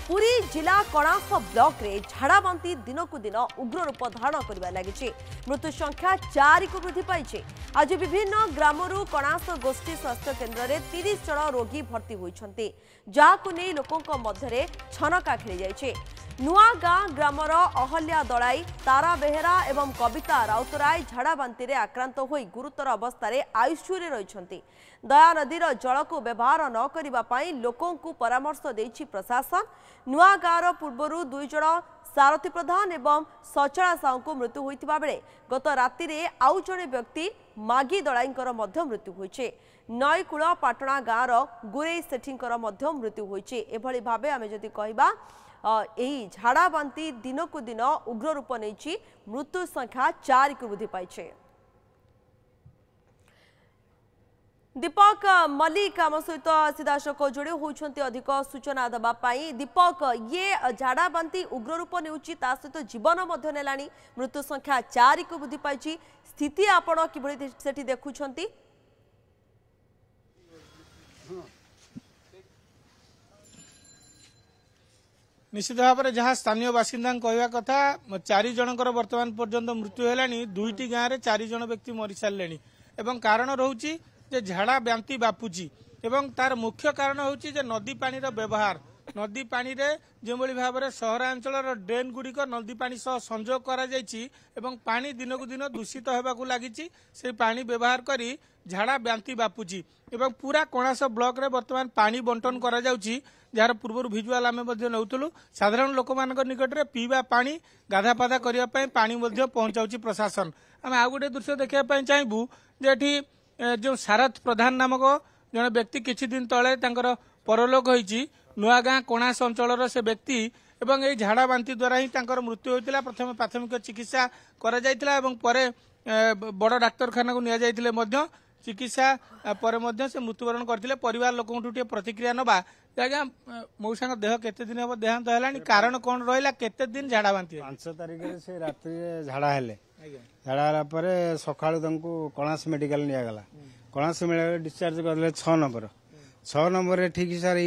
पुरी जिला कणास ब्लॉक रे झाड़ाबांती दिन को दिन उग्र रूप धारण करने लगी। मृत्यु संख्या 4 को वृद्धि पाई। आज विभिन्न ग्रामरू कणास गोष्ठी स्वास्थ्य केन्द्र में 30 जन रोगी भर्ती होती, जहां नहीं लोकों मध्य छनका खेली जाइए। नुआगां ग्रामर अहल्या दलाई, तारा बेहेरा एवं कविता राउतराय झाड़ाबांती आक्रांत हो गुरुतर अवस्था आईसीयू रही। दया नदीर जल को व्यवहार न करने लोकों को परामर्श देछि प्रशासन। नुआगांर पूर्वरु 2 जन सारथी प्रधान एवं सचला साहू को मृत्यु होइतिबा बेले गत राति रे आउ जणे व्यक्ति मागी दलाईंकर मध्य मृत्यु होइछे। नईकूल पाटणा गाँवर गुरेई सेठींकर मध्य मृत्यु होइछे। एभली भाबे आमे जदि कहिबा एही झाड़ाबांती दिन को दिन उग्र रूप नहीं, मृत्यु संख्या 4 को वृद्धि पाई। दीपक मल्लिक आम सहित सीधासख जोड़ी होती अधिक सूचना देवाई। दीपक, ये झाड़ाबांती उग्र रूप नेउछि, ता सहित जीवन मध्य नेलानी, मृत्यु संख्या 4 को वृद्धि पाई। स्थिति आपण किभଳି सेठी देखुछंती? निश्चित भाव में जहाँ स्थानीय बासिंदा कहवा कथा 4 जनकर वर्तमान पर्यंत मृत्यु है। 2टी गाँव में 4 जन व्यक्ति मरी सारे एवं कारण रोचे झाड़ा बांती बापुची एवं तार मुख्य कारण होची जे नदी पानी रो व्यवहार। नदी पानी रे जो भाव में सहरांचल ड्रेन गुड़िक नदी पानी सह संजोग करा जायछि एवं पानी दिन को दिन दूषित होबाकू लागिछि। से पानी व्यवहार करी झाड़ा बांती बापुची एवं पूरा कणास ब्लॉक रे वर्तमान पानी बंटन करा जाउछि, जार पूर्व भिजुआल आम नौलु। साधारण लोक निकट में पीवा पानी गाधापाधा करने पानी पहुंचाऊँ प्रशासन। आम आउ गोटे दृश्य देखा चाहबू जे जो सारथ प्रधान नामक जड़े व्यक्ति किछि दिन तले परलोक होइछि। नुआगां कणास अंचल से व्यक्ति एवं ये झाड़ाबांती द्वारा ही मृत्यु होता। प्रथम प्राथमिक चिकित्सा करा जायतिला एवं परे बड़ डाक्तरखाना को निया जायतिले मध्य चिकित्सा पर से मृत्युवरण करते। परिवार लोकों प्रतिक्रिया नवा आज्ञा मौसा देह केते दिन हम देहांत है, कारण कौन रहा, केते दिन झाड़ा बांती? 5 तारिख से रात्रि झाड़ा हेले, झाड़ा पर सका कणास मेडिकल निगला। कणास मेडिकल डिस्चार्ज करले 6 नंबर ठीक सार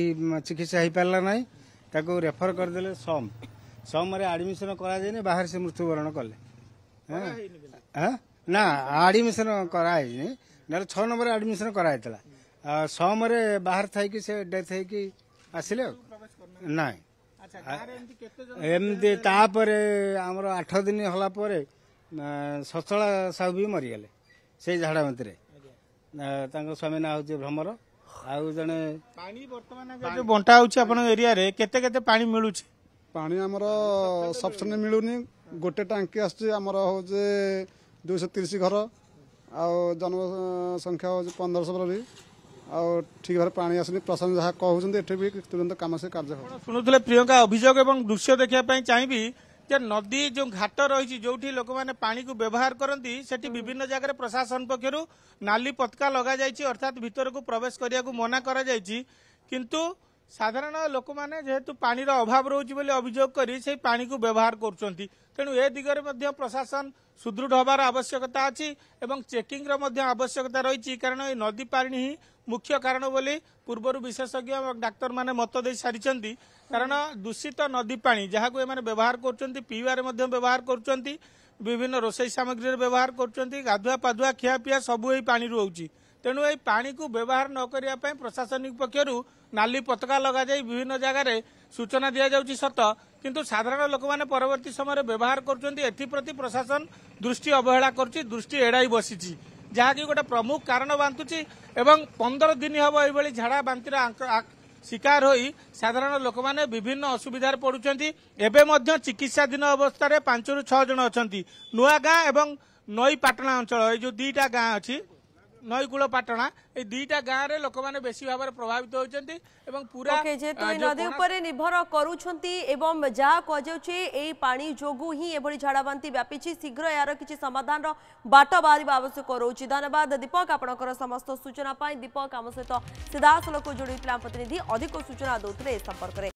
चिकित्सा हो पारा ना, रेफर करदे सम आडमिशन कर बाहर से मृत्युवरण कले ना आडमिशन कराई ना 6 नंबर आडमिशन कराइला। समरे बाहर थी से डेथ होगी आसिले ना एमती आमर 8 दिन हलापर सचला साहू भी मरीगले से झाड़ाबांती। स्वामी ना हूँ भ्रमर आउ जड़े पानी बर्तमान जो बंटा एरिया रे केते केते पानी मिलू? पानी आमर सफिशिएंट मिलूनी। गोटे टांकी आमर हूँ 230 घर आउ जनसंख्या हूँ 1500 और ठीक भाव पानी आसनी। प्रशासन जहाँ कहते भी तुरंत कम से कार्य हो। शुणुले प्रियंका अभियोग एवं दृश्य देखा चाहिए जे नदी जो घाट रही जो लोक मैंने पानी को व्यवहार करती से विभिन्न जगह प्रशासन पक्षर नाली पतका लगा जाइए, अर्थात भीतर को प्रवेश करने को मना करा जाइए। किंतु साधारण लोक मैंने जेहेतु पानी अभाव रोचे बोली अभियोग कर पानी को व्यवहार कर तेणु ए दिगरे प्रशासन सुदृढ़ हबार आवश्यकता अच्छी एवं चेकिंग आवश्यकता रही। कारण ये नदी पानी ही मुख्य कारण बोली पूर्वर विशेषज्ञ डाक्तर माने मत दे सारी। कारण दूषित नदी पानी जहाँ को व्यवहार कर पीवार व्यवहार कर विभिन्न रोषई सामग्री व्यवहार कर गाधुआ पाधुआ खिया पिया सबू यही पानी रोचे। तेणु ये पानी को व्यवहार न करने प्रशासनिक पक्षर नाली पताका लगा जाए विभिन्न जगह सूचना दि जाउछि सत, किंतु साधारण लोक मैंने परवर्ती समय व्यवहार करप्रति प्रशासन दृष्टि अवहेला कर दृष्टि एड़ाई बसी, जहाँकि गोटे प्रमुख कारण बांधुची। एवं 15 दिन हम ये झाड़ा बांतिर शिकार होई साधारण लोक मैंने विभिन्न असुविधार पड़ुचंती। एबे चिकित्साधीन अवस्था 5 ରୁ 6 जन अछंती। नुआगां एवं नई पाटणा अंचल ये जो 2टा गाँ अच्छी नईकूल पाटणा ये 2टा गाँव में लोक मैंने बेसी भाव में प्रभावित होती पूरा नदी उपर निर्भर करुछंती एवं जहाँ कहुचे पानी जोगु ही एभली झाड़ाबांती व्यापी। शीघ्र यार किसी समाधान बाट बाहर आवश्यक रोचे। धन्यवाद दीपक आपणकर समस्त सूचना। दीपक आम सहित सीधासलख जोड़ी प्रतिनिधि अधिक सूचना दौते संपर्क में।